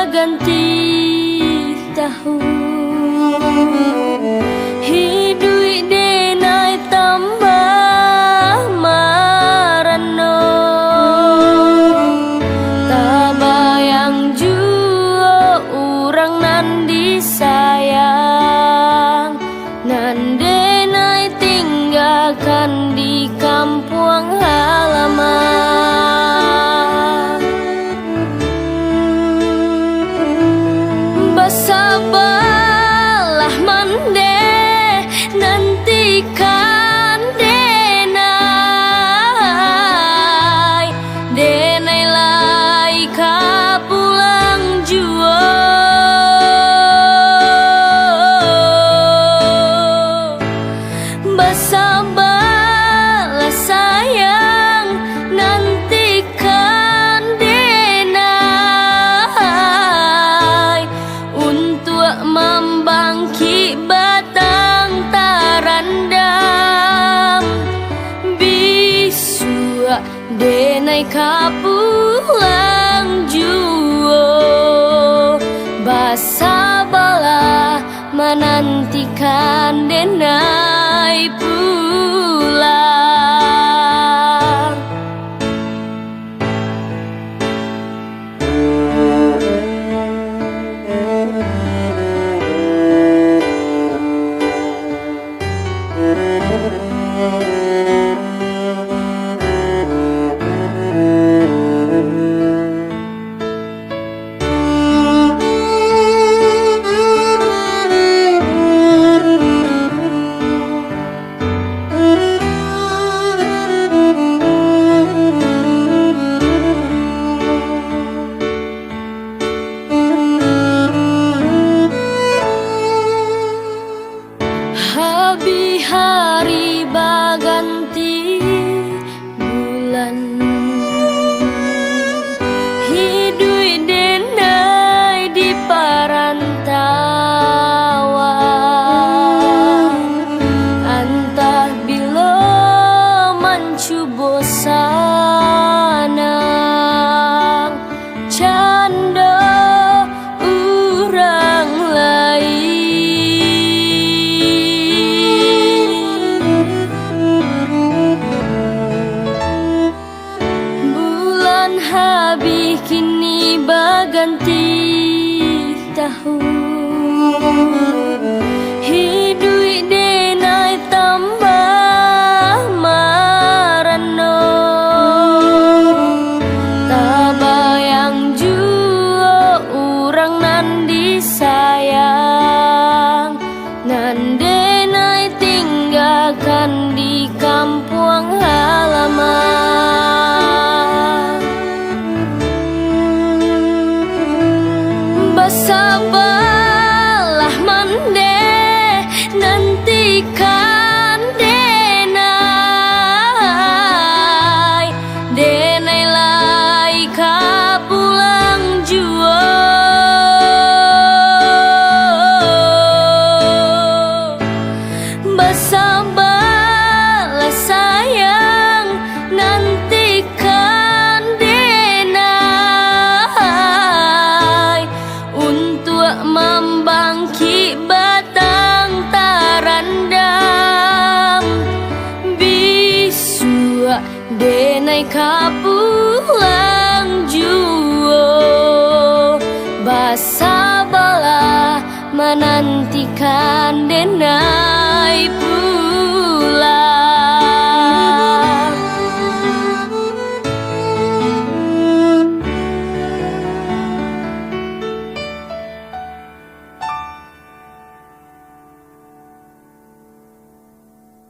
baganti tahun hidui denai tambah marano tabayang jua urang nan disayang nan denai tinggalkan di kampung halaman. Basabalah mande nantikan denai denai lai ka pulang jua basabalah sayang nantikan denai untuk membangkit batang tarandam bisu denai ka pulang juo basabalah menantikan denai pulang. Habi hari baganti bulan hidui denai di parantauan antah bilo mancubo sanang canda urang lain. Habi kini baganti tahun hidui denai tambah marano tabayang jua urang nan disayang nan denai tinggalkan di kampung halaman. Basabalah mande nantikan denai denai lai ka pulang jua basabalah sayang nantikan denai untuk membangkit batang tarandam bisu denai ka pulang juo basabalah menantikan denai pulang.